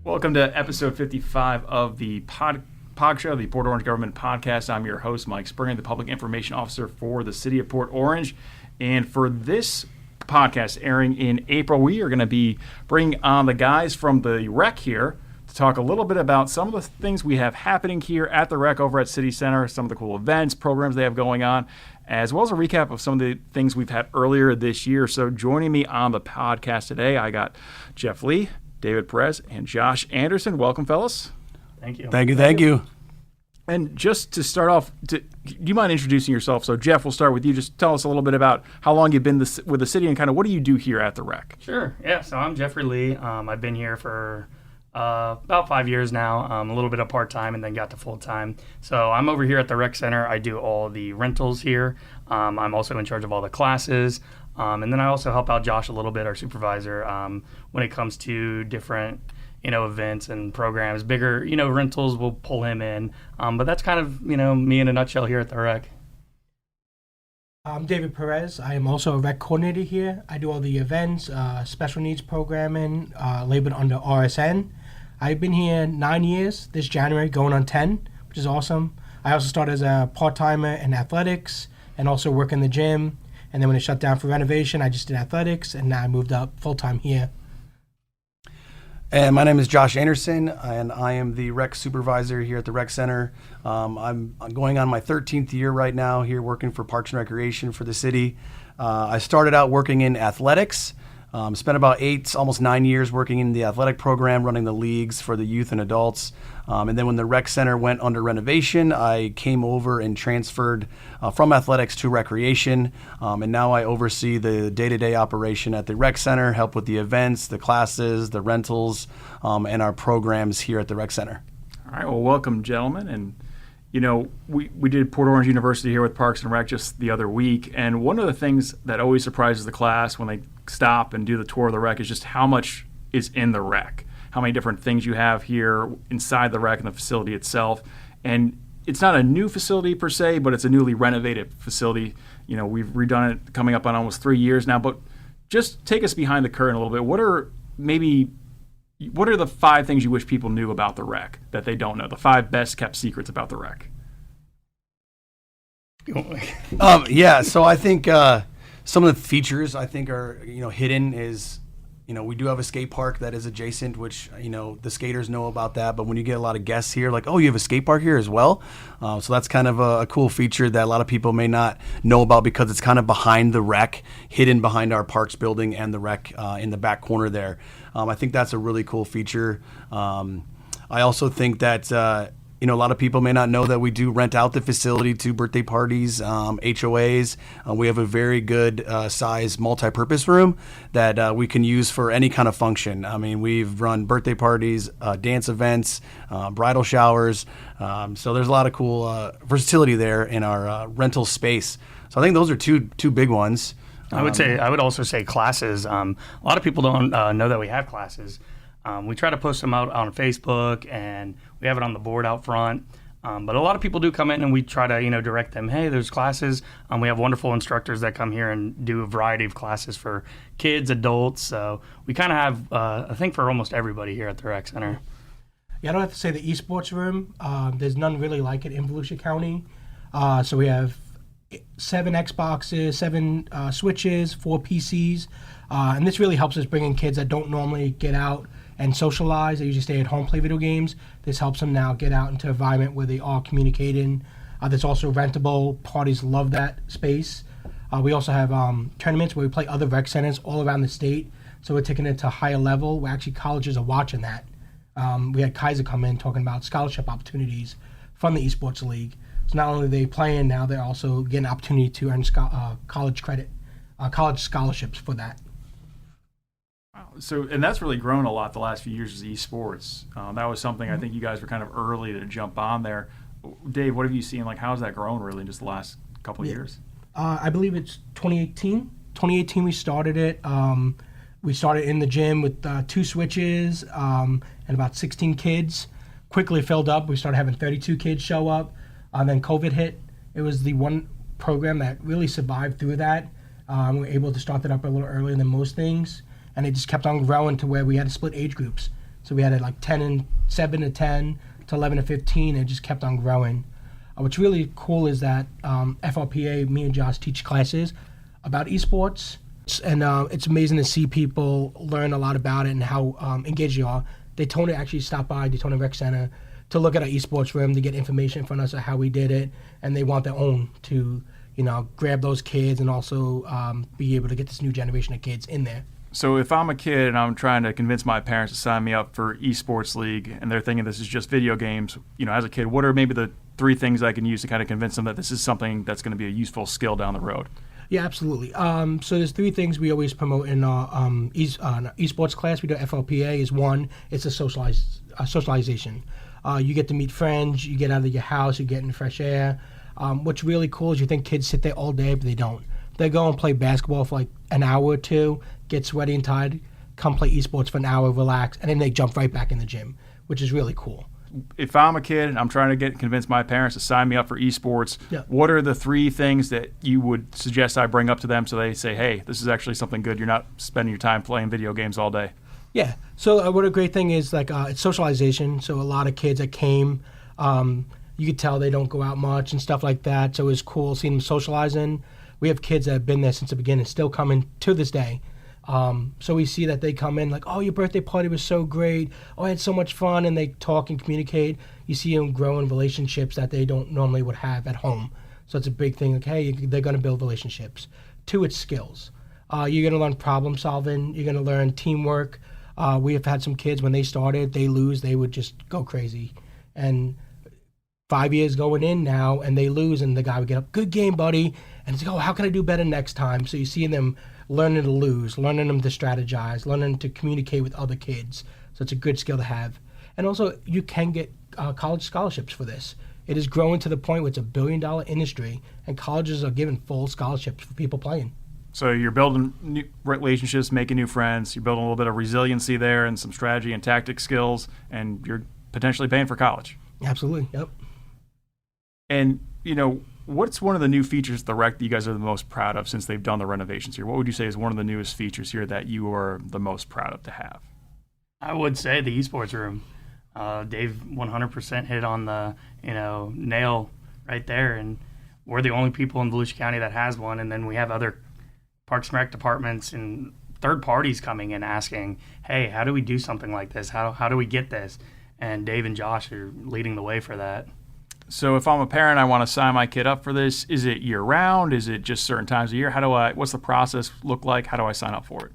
Welcome to episode 55 of the POG Show, the Port Orange Government Podcast. I'm your host, Mike Springer, the Public Information Officer for the City of Port Orange. And for this podcast airing in April, we are going to be bringing on the guys from the rec here to talk a little bit about some of the things we have happening here at the rec over at City Center, some of the cool events, programs they have going on, as well as a recap of some of the things we've had earlier this year. So joining me on the podcast today, I got Jeff Lee, David Perez, and Josh Anderson. Welcome, fellas. Thank you. Thank you. And just to start off, do you mind introducing yourself? So, Jeff, we'll start with you. Just tell us a little bit about how long you've been with the city and kind of what do you do here at the rec? Sure. Yeah, so I'm Jeffrey Lee. I've been here for about 5 years now, a little bit of part-time and then got to full-time. So I'm over here at the rec center. I do all the rentals here. I'm also in charge of all the classes. And then I also help out Josh a little bit, our supervisor, when it comes to different, events and programs. Bigger, rentals, we'll pull him in. But that's kind of, me in a nutshell here at the rec. I'm David Perez. I am also a rec coordinator here. I do all the events, special needs programming, labeled under RSN. I've been here 9 years this January, going on 10, which is awesome. I also started as a part-timer in athletics and also work in the gym. And then when it shut down for renovation, I just did athletics, and now I moved up full-time here. And my name is Josh Anderson, and I am the rec supervisor here at the rec center. I'm going on my 13th year right now here working for Parks and Recreation for the city. I started out working in athletics, spent about 8, almost 9 years working in the athletic program, running the leagues for the youth and adults. And then when the rec center went under renovation, I came over and transferred from athletics to recreation. And now I oversee the day-to-day operation at the rec center, help with the events, the classes, the rentals, and our programs here at the rec center. All right. Well, welcome, gentlemen. And, we did Port Orange University here with Parks and Rec just the other week. And one of the things that always surprises the class when they stop and do the tour of the rec is just how much is in the rec. How many different things you have here inside the rec and the facility itself. And it's not a new facility per se, but it's a newly renovated facility. We've redone it coming up on almost 3 years now, but just take us behind the curtain a little bit. What are the 5 things you wish people knew about the rec that they don't know? The 5 best kept secrets about the rec. So I think some of the features I think are, hidden is, we do have a skate park that is adjacent, which, the skaters know about that. But when you get a lot of guests here, like, oh, you have a skate park here as well. So that's kind of a cool feature that a lot of people may not know about because it's kind of behind the rec, hidden behind our parks building and the rec in the back corner there. I think that's a really cool feature. I also think that a lot of people may not know that we do rent out the facility to birthday parties, HOAs. We have a very good size multi-purpose room that we can use for any kind of function. I mean, we've run birthday parties, dance events, bridal showers. So there's a lot of cool versatility there in our rental space. So I think those are two big ones. I would also say classes. A lot of people don't know that we have classes. We try to post them out on Facebook, and we have it on the board out front. But a lot of people do come in, and we try to, direct them. Hey, there's classes. We have wonderful instructors that come here and do a variety of classes for kids, adults. So we kind of have, I think, for almost everybody here at the rec center. Yeah, I don't have to say the esports room. There's none really like it in Volusia County. So we have 7 Xboxes, 7 Switches, 4 PCs. And this really helps us bring in kids that don't normally get out and socialize. They usually stay at home, play video games. This helps them now get out into an environment where they are communicating. There's also rentable. Parties love that space. We also have tournaments where we play other rec centers all around the state. So we're taking it to a higher level where actually colleges are watching that. We had Kaiser come in talking about scholarship opportunities from the Esports League. So not only are they playing now, they're also getting an opportunity to earn college credit, college scholarships for that. So, and that's really grown a lot the last few years is esports. That was something I think you guys were kind of early to jump on there. Dave, what have you seen? Like, how's that grown really in just the last couple of years? I believe it's 2018. 2018 we started it. We started in the gym with 2 switches and about 16 kids. Quickly filled up. We started having 32 kids show up. Then COVID hit. It was the one program that really survived through that. We were able to start that up a little earlier than most things. And it just kept on growing to where we had to split age groups. So we had it like 7 to 10 to 11 to 15, and it just kept on growing. What's really cool is that FRPA, me and Josh teach classes about esports, and it's amazing to see people learn a lot about it and how engaged you are. Daytona actually stopped by Daytona Rec Center to look at our esports room to get information from us on how we did it, and they want their own to, grab those kids and also be able to get this new generation of kids in there. So if I'm a kid and I'm trying to convince my parents to sign me up for esports league, and they're thinking this is just video games, as a kid, what are maybe the 3 things I can use to kind of convince them that this is something that's going to be a useful skill down the road? Yeah, absolutely. So there's 3 things we always promote in our esports class. We do FLPA. Is one, it's a socialization. You get to meet friends. You get out of your house. You get in fresh air. What's really cool is you think kids sit there all day, but they don't. They go and play basketball for like an hour or 2, get sweaty and tired, come play esports for an hour, relax, and then they jump right back in the gym, which is really cool. If I'm a kid and I'm trying to convince my parents to sign me up for esports, what are the 3 things that you would suggest I bring up to them so they say, hey, this is actually something good. You're not spending your time playing video games all day. Yeah. So what a great thing is it's socialization. So a lot of kids that came, you could tell they don't go out much and stuff like that. So it was cool seeing them socializing. We have kids that have been there since the beginning, still coming to this day. So we see that they come in like, oh, your birthday party was so great. Oh, I had so much fun. And they talk and communicate. You see them grow in relationships that they don't normally would have at home. So it's a big thing. Like, hey, they're going to build relationships. 2, it's skills. You're going to learn problem solving. You're going to learn teamwork. We have had some kids, when they started, they lose, they would just go crazy. And 5 years going in now, and they lose, and the guy would get up, good game, buddy. And it's like, oh, how can I do better next time? So you see them learning to lose, learning them to strategize, learning to communicate with other kids. So it's a good skill to have. And also, you can get college scholarships for this. It is growing to the point where it's $1 billion industry, and colleges are giving full scholarships for people playing. So you're building new relationships, making new friends. You're building a little bit of resiliency there and some strategy and tactic skills, and you're potentially paying for college. Absolutely, yep. And, what's one of the new features of the rec that you guys are the most proud of since they've done the renovations here? What would you say is one of the newest features here that you are the most proud of to have? I would say the esports room. Dave 100% hit on the nail right there, and we're the only people in Volusia County that has one. And then we have other Parks and Rec departments and third parties coming in asking, hey, how do we do something like this? How do we get this? And Dave and Josh are leading the way for that. So if I'm a parent, I want to sign my kid up for this. Is it year round? Is it just certain times a year? What's the process look like? How do I sign up for it?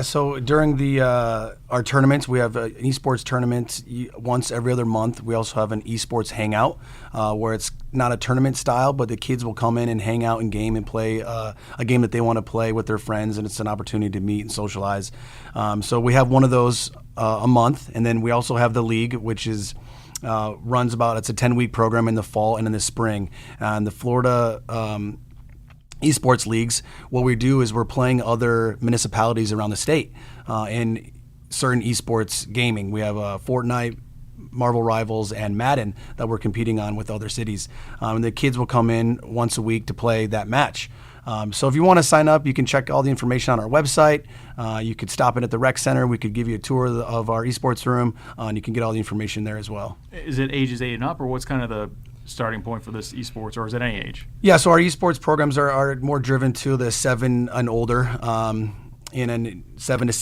So during our tournaments, we have an esports tournament once every other month. We also have an esports hangout where it's not a tournament style, but the kids will come in and hang out and game and play a game that they want to play with their friends, and it's an opportunity to meet and socialize. So we have one of those a month, and then we also have the league, which is runs it's a 10-week program in the fall and in the spring. And the Florida esports leagues, what we do is we're playing other municipalities around the state in certain esports gaming. We have Fortnite, Marvel Rivals, and Madden that we're competing on with other cities. And the kids will come in once a week to play that match. So if you want to sign up, you can check all the information on our website. You could stop in at the rec center. We could give you a tour of our esports room, and you can get all the information there as well. Is it ages 8 and up, or what's kind of the starting point for this esports, or is it any age? Yeah, so our esports programs are more driven to the 7 and older. In a 7 to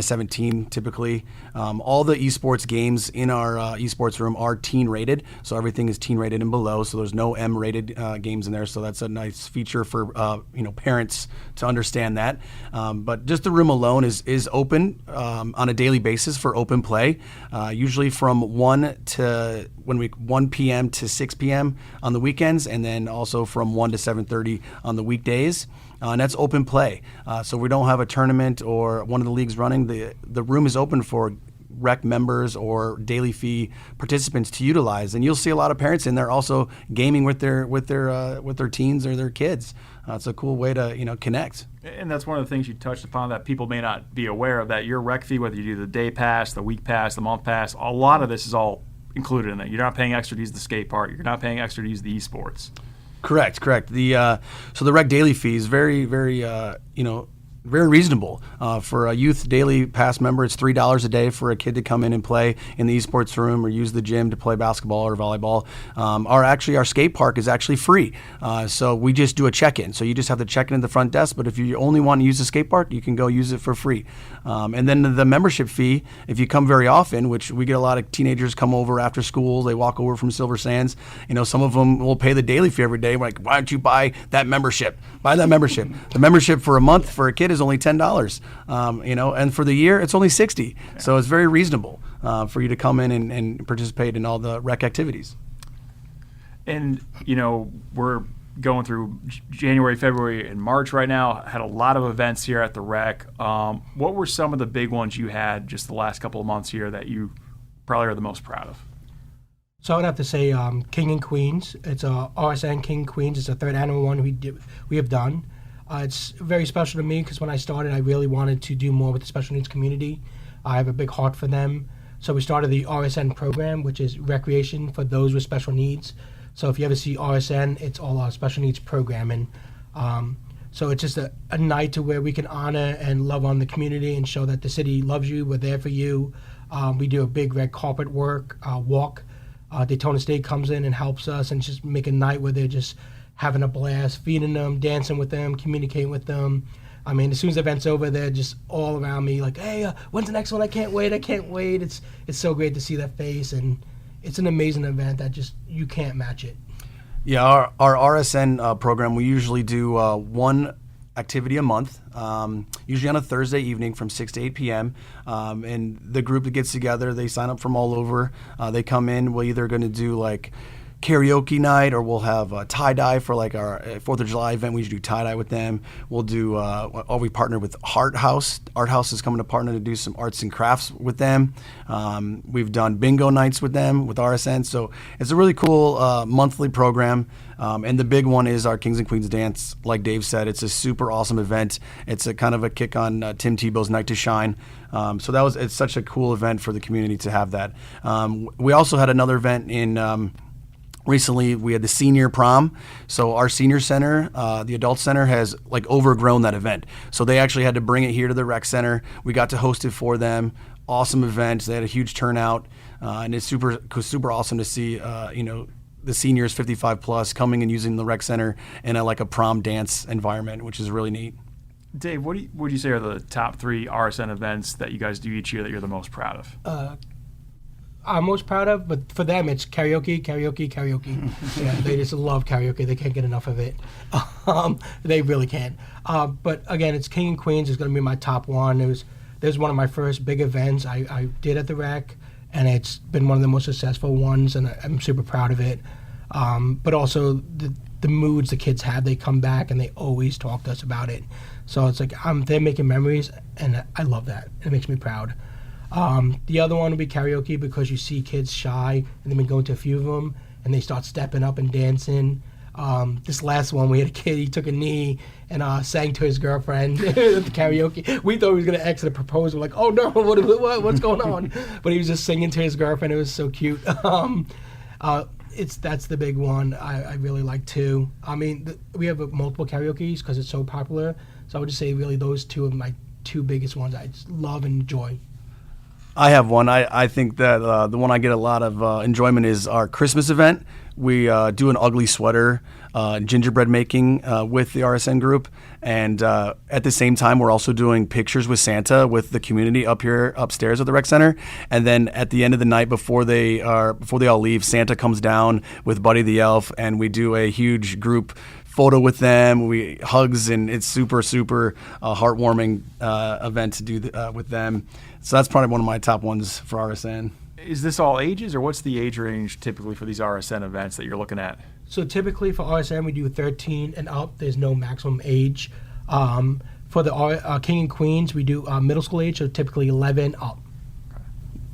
17 typically. All the esports games in our esports room are teen rated, so everything is teen rated and below. So there's no M rated games in there. So that's a nice feature for parents to understand that. But just the room alone is open on a daily basis for open play, usually from 1 p.m. to 6 p.m. on the weekends, and then also from 1 to 7:30 on the weekdays. And that's open play. So we don't have a tournament or one of the leagues running. The room is open for rec members or daily fee participants to utilize. And you'll see a lot of parents in there also gaming with their teens or their kids. It's a cool way to connect. And that's one of the things you touched upon that people may not be aware of, that your rec fee, whether you do the day pass, the week pass, the month pass, a lot of this is all included in that. You're not paying extra to use the skate park. You're not paying extra to use the esports. Correct. So the rec daily fee is very, very, very reasonable. For a youth daily pass member, it's $3 a day for a kid to come in and play in the esports room or use the gym to play basketball or volleyball. Our skate park is actually free. So we just do a check-in. So you just have to check in at the front desk, but if you only want to use the skate park, you can go use it for free. And then the membership fee, if you come very often, which we get a lot of teenagers come over after school, they walk over from Silver Sands, some of them will pay the daily fee every day. We're like, why don't you buy that membership? Buy that membership. The membership for a month for a kid is only $10, and for the year it's only $60. Yeah. So it's very reasonable for you to come in and participate in all the rec activities. And we're going through January, February, and March right now. Had a lot of events here at the rec. What were some of the big ones you had just the last couple of months here that you probably are the most proud of? So I would have to say King and Queens. It's a RSN King and Queens. It's the third annual one we have done. It's very special to me because when I started, I really wanted to do more with the special needs community. I have a big heart for them. So we started the RSN program, which is recreation for those with special needs. So if you ever see RSN, it's all our special needs programming. So it's just a night to where we can honor and love on the community and show that the city loves you, we're there for you. We do a big red carpet walk. Daytona State comes in and helps us and just make a night where they're just having a blast, feeding them, dancing with them, communicating with them. I mean, as soon as the event's over, they're just all around me like, hey, when's the next one? I can't wait. It's so great to see that face, and it's an amazing event that just, you can't match it. Yeah, our RSN program, we usually do one activity a month, usually on a Thursday evening from 6 to 8 p.m. And the group that gets together, they sign up from all over. They come in. We're either going to do like karaoke night, or we'll have tie-dye for like our 4th of July event. We usually do tie-dye with them. We'll do, we partner with Art House. Art House is coming to partner to do some arts and crafts with them. We've done bingo nights with them, with RSN. So it's a really cool monthly program. And the big one is our Kings and Queens dance. Like Dave said, it's a super awesome event. It's a kind of a kick on Tim Tebow's Night to Shine. So it's such a cool event for the community to have that. We also had another event in recently. We had the senior prom. So our senior center, the adult center, has like overgrown that event. So they actually had to bring it here to the rec center. We got to host it for them. Awesome event. They had a huge turnout, and it's super awesome to see the seniors 55 plus coming and using the rec center in a prom dance environment, which is really neat. Dave, what would you say are the top 3 RSN events that you guys do each year that you're the most proud of? I'm most proud of, but for them it's karaoke. Yeah, they just love karaoke. They can't get enough of it. They really can't. But again, it's King and Queens is going to be my top one. There's one of my first big events I did at the rec, and it's been one of the most successful ones, and I'm super proud of it. But also the moods the kids have, they come back and they always talk to us about it. So it's like they're making memories, and I love that. It makes me proud. The other one would be karaoke, because you see kids shy, and they've been going to a few of them, and they start stepping up and dancing. This last one, we had a kid, he took a knee and sang to his girlfriend at the karaoke. We thought he was going to exit a proposal, like, oh no, what's going on? But he was just singing to his girlfriend. It was so cute. That's the big one I really like too. I mean, we have multiple karaoke's because it's so popular. So I would just say really those two are my 2 biggest ones I just love and enjoy. I have one. I think that the one I get a lot of enjoyment is our Christmas event. We do an ugly sweater gingerbread making with the RSN group, and at the same time we're also doing pictures with Santa with the community up here upstairs at the rec center. And then at the end of the night, before they all leave, Santa comes down with Buddy the Elf, and we do a huge group photo with them. We hugs, and it's super heartwarming event to do with them. So that's probably one of my top ones for RSN. Is this all ages, or what's the age range typically for these RSN events that you're looking at? So typically for RSN, we do 13 and up. There's no maximum age. For the King and Queens, we do middle school age, so typically 11 up.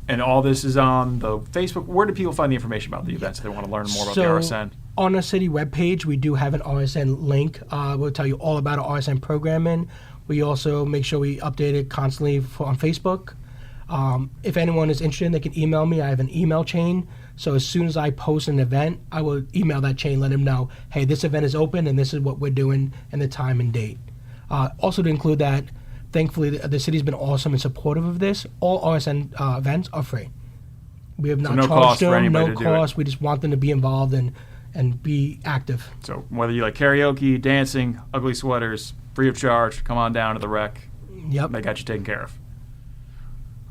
And all this is on the Facebook. Where do people find the information about the events if they want to learn more about the RSN? On our city webpage, we do have an RSN link. We'll tell you all about our RSN programming. We also make sure we update it constantly on Facebook. If anyone is interested, they can email me. I have an email chain. So as soon as I post an event, I will email that chain, let them know, hey, this event is open and this is what we're doing and the time and date. Also to include that, thankfully, the city's been awesome and supportive of this. All RSN events are free. We have not no charged cost for them, anybody no to do cost. We just want them to be involved and be active. So whether you like karaoke, dancing, ugly sweaters, free of charge, come on down to the rec. Yep. They got you taken care of.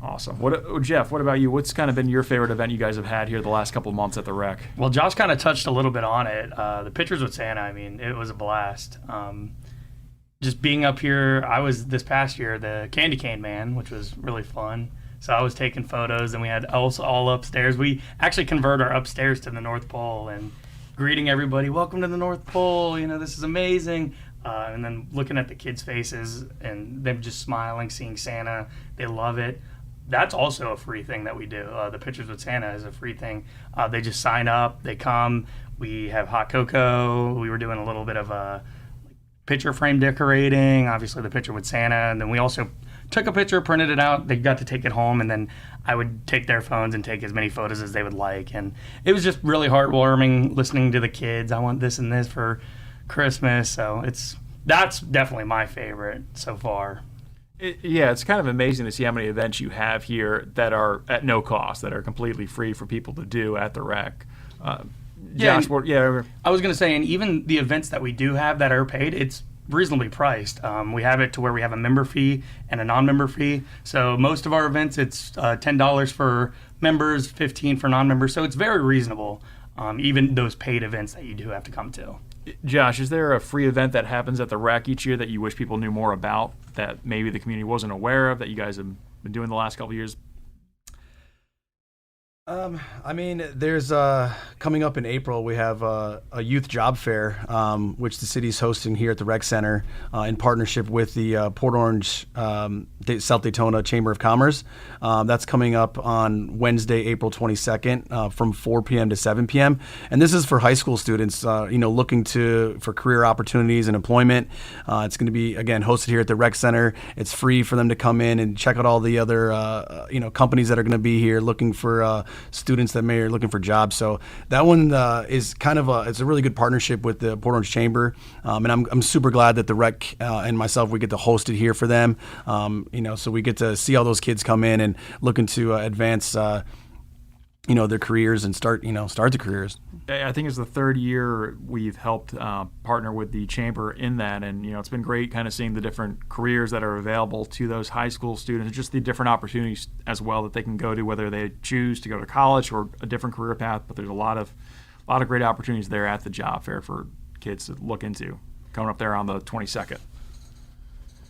Awesome. Jeff, what about you? What's kind of been your favorite event you guys have had here the last couple of months at the rec? Well, Josh kind of touched a little bit on it. The Pictures with Santa, I mean, it was a blast. Just being up here, I was this past year the candy cane man, which was really fun. So I was taking photos, and we had elves all upstairs. We actually converted our upstairs to the North Pole and greeting everybody, welcome to the North Pole, this is amazing. And then looking at the kids' faces and them just smiling, seeing Santa, they love it. That's also a free thing that we do. The Pictures with Santa is a free thing. They just sign up, they come. We have hot cocoa. We were doing a little bit of a picture frame decorating, obviously the picture with Santa. And then we also took a picture, printed it out. They got to take it home, and then I would take their phones and take as many photos as they would like. And it was just really heartwarming listening to the kids. I want this and this for Christmas. So that's definitely my favorite so far. It's kind of amazing to see how many events you have here that are at no cost, that are completely free for people to do at the rec. Josh, I was going to say, and even the events that we do have that are paid, it's reasonably priced. We have it to where we have a member fee and a non-member fee. So most of our events, it's $10 for members, $15 for non-members. So it's very reasonable, even those paid events that you do have to come to. Josh, is there a free event that happens at the rec each year that you wish people knew more about, that maybe the community wasn't aware of, that you guys have been doing the last couple of years? There's coming up in April, we have a youth job fair, which the city's hosting here at the Rec Center in partnership with the Port Orange South Daytona Chamber of Commerce. That's coming up on Wednesday, April 22nd from 4 p.m. to 7 p.m. And this is for high school students, looking for career opportunities and employment. It's going to be, again, hosted here at the Rec Center. It's free for them to come in and check out all the other, companies that are going to be here looking for students that may are looking for jobs. So that one is kind of it's a really good partnership with the Port Orange Chamber, and I'm super glad that the rec and myself, we get to host it here for them. So we get to see all those kids come in and looking to advance their careers and start the careers. I think it's the third year we've helped partner with the chamber in that, and it's been great kind of seeing the different careers that are available to those high school students, and just the different opportunities as well that they can go to, whether they choose to go to college or a different career path. But there's a lot of great opportunities there at the job fair for kids to look into, coming up there on the 22nd.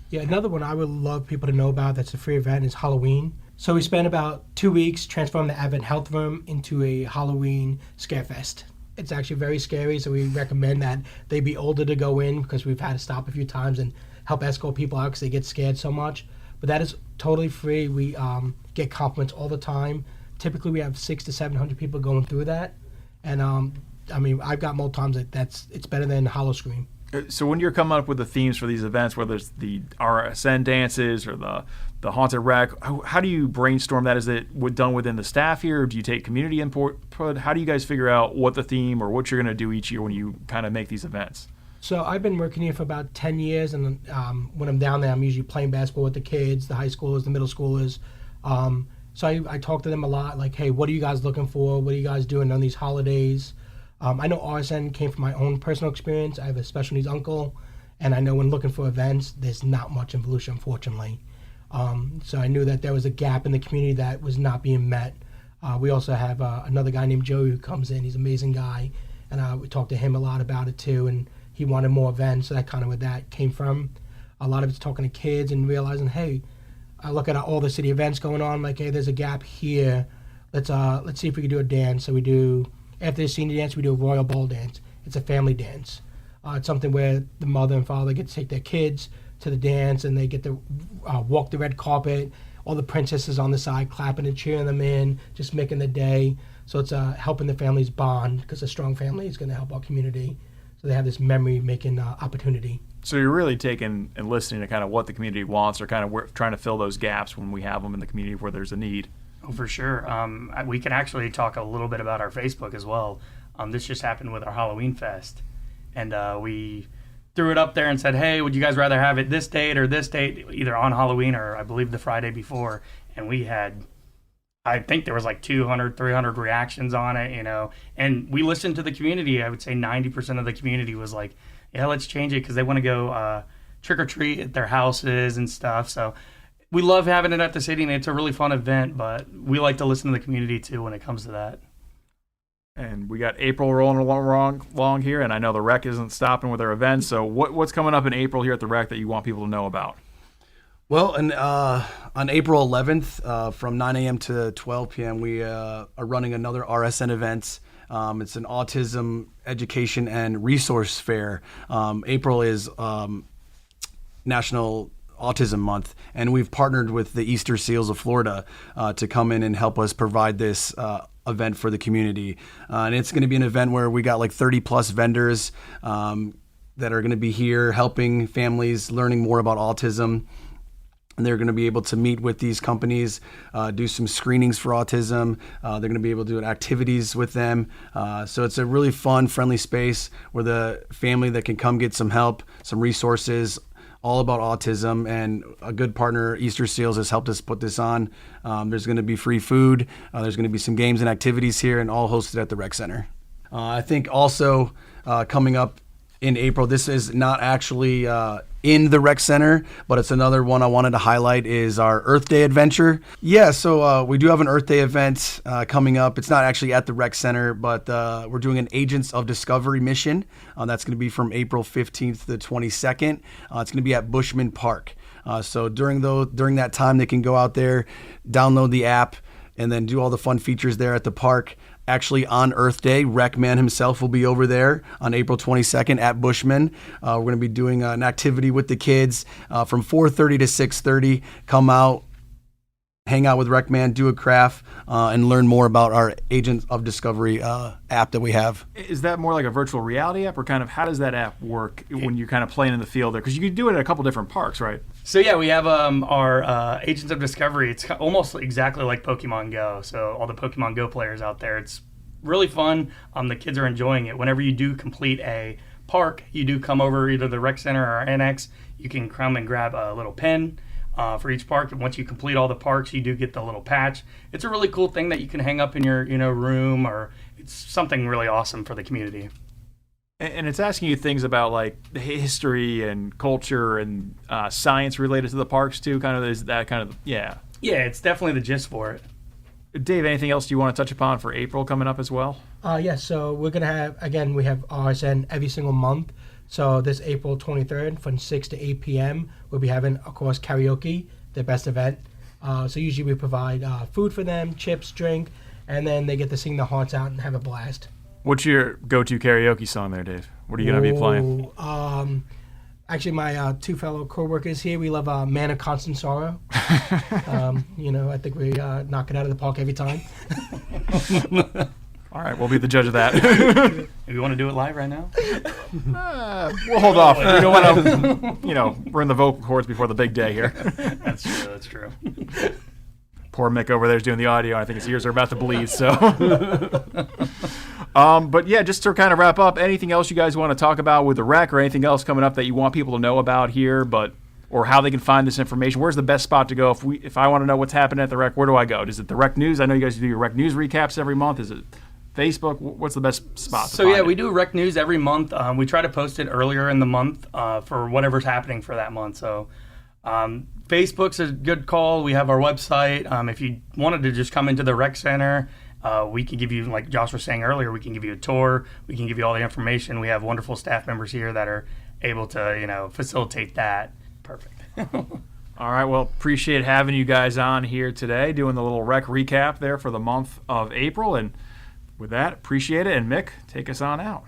Yeah, another one I would love people to know about that's a free event is Halloween. So we spent about 2 weeks transforming the Advent Health Room into a Halloween scare fest. It's actually very scary, so we recommend that they be older to go in, because we've had to stop a few times and help escort people out because they get scared so much. But that is totally free. We get compliments all the time. Typically, we have 600 to 700 people going through that. And I've got more times that it's better than Hollow Scream. So when you're coming up with the themes for these events, whether it's the RSN dances or the haunted rec, how do you brainstorm that? Is it done within the staff here, or do you take community input? How do you guys figure out what the theme or what you're going to do each year when you kind of make these events? So I've been working here for about 10 years, and when I'm down there, I'm usually playing basketball with the kids, the high schoolers, the middle schoolers. So I talk to them a lot, like, hey, what are you guys looking for? What are you guys doing on these holidays? I know RSN came from my own personal experience. I have a special needs uncle, and I know when looking for events, there's not much in Volusia, unfortunately. So I knew that there was a gap in the community that was not being met. We also have another guy named Joey who comes in. He's an amazing guy, and we talked to him a lot about it too, and he wanted more events, so that kind of where that came from. A lot of it's talking to kids and realizing, hey, I look at all the city events going on, like, hey, there's a gap here. Let's see if we can do a dance. So we do, after the senior dance, we do a royal ball dance. It's a family dance. It's something where the mother and father get to take their kids to the dance, and they get to walk the red carpet. All the princesses on the side clapping and cheering them in, just making the day. So it's helping the families bond, because a strong family is going to help our community. So they have this memory-making opportunity. So you're really taking and listening to kind of what the community wants, or kind of trying to fill those gaps when we have them in the community where there's a need. Oh, for sure. We can actually talk a little bit about our Facebook as well. This just happened with our Halloween Fest. And we threw it up there and said, hey, would you guys rather have it this date or this date, either on Halloween or I believe the Friday before. And we had, I think there was like 200, 300 reactions on it, and we listened to the community. I would say 90% of the community was like, yeah, let's change it because they want to go trick or treat at their houses and stuff. So we love having it at the city, and it's a really fun event, but we like to listen to the community too when it comes to that. And we got April rolling along here, and I know the Rec isn't stopping with their events. So what's coming up in April here at the Rec that you want people to know about? Well, and on April 11th, from 9 a.m. to 12 p.m., we are running another RSN event. It's an autism education and resource fair. April is National Autism Month, and we've partnered with the Easter Seals of Florida to come in and help us provide this event for the community. And it's going to be an event where we got like 30 plus vendors that are going to be here helping families learning more about autism. And they're going to be able to meet with these companies, do some screenings for autism. They're going to be able to do activities with them. So it's a really fun, friendly space where the family that can come get some help, some resources, all about autism. And a good partner, Easter Seals, has helped us put this on. There's going to be free food. There's going to be some games and activities here, and all hosted at the Rec Center. I think also coming up in April, this is not actually in the Rec Center, but it's another one I wanted to highlight, is our Earth Day adventure. Yeah, so we do have an Earth Day event coming up. It's not actually at the Rec Center, but we're doing an Agents of Discovery mission. That's going to be from April 15th to the 22nd. It's going to be at Bushman Park. So during that time, they can go out there, download the app, and then do all the fun features there at the park. Actually, on Earth Day, Rec Man himself will be over there on April 22nd at Bushman. We're going to be doing an activity with the kids from 4:30 to 6:30. Come out, hang out with Rec Man, do a craft, and learn more about our Agent of Discovery app that we have. Is that more like a virtual reality app, or kind of how does that app work when you're kind of playing in the field there? Because you can do it at a couple different parks, right? So yeah, we have our Agents of Discovery. It's almost exactly like Pokemon Go. So all the Pokemon Go players out there, it's really fun. The kids are enjoying it. Whenever you do complete a park, you do come over either the Rec Center or our Annex. You can come and grab a little pen for each park. And once you complete all the parks, you do get the little patch. It's a really cool thing that you can hang up in your room, or it's something really awesome for the community. And it's asking you things about like the history and culture and science related to the parks too. Kind of is that kind of yeah. Yeah, it's definitely the gist for it. Dave, anything else you want to touch upon for April coming up as well? Yes, so we're going to have, again, we have RSN every single month. So this April 23rd from 6 to 8 p.m., we'll be having, of course, karaoke, the best event. So usually we provide food for them, chips, drink, and then they get to sing their hearts out and have a blast. What's your go-to karaoke song there, Dave? What are you going to be playing? Actually, my two fellow co-workers here, we love Man of Constant Sorrow. I think we knock it out of the park every time. All right, we'll be the judge of that. If you want to do it live right now? We'll hold off. We don't want to, burn the vocal cords before the big day here. That's true. Poor Mick over there is doing the audio. I think his ears are about to bleed. So, but yeah, just to kind of wrap up, anything else you guys want to talk about with the Rec, or anything else coming up that you want people to know about here, or how they can find this information? Where's the best spot to go if I want to know what's happening at the Rec? Where do I go? Is it the Rec News? I know you guys do your Rec News recaps every month. Is it Facebook? What's the best spot to find it? We do Rec News every month. We try to post it earlier in the month for whatever's happening for that month. So Facebook's a good call. We have our website. If you wanted to just come into the Rec Center, we can give you, like Josh was saying earlier, we can give you a tour. We can give you all the information. We have wonderful staff members here that are able to, facilitate that. Perfect. All right, well, appreciate having you guys on here today, doing the little Rec recap there for the month of April. And with that, appreciate it. And Mick, take us on out.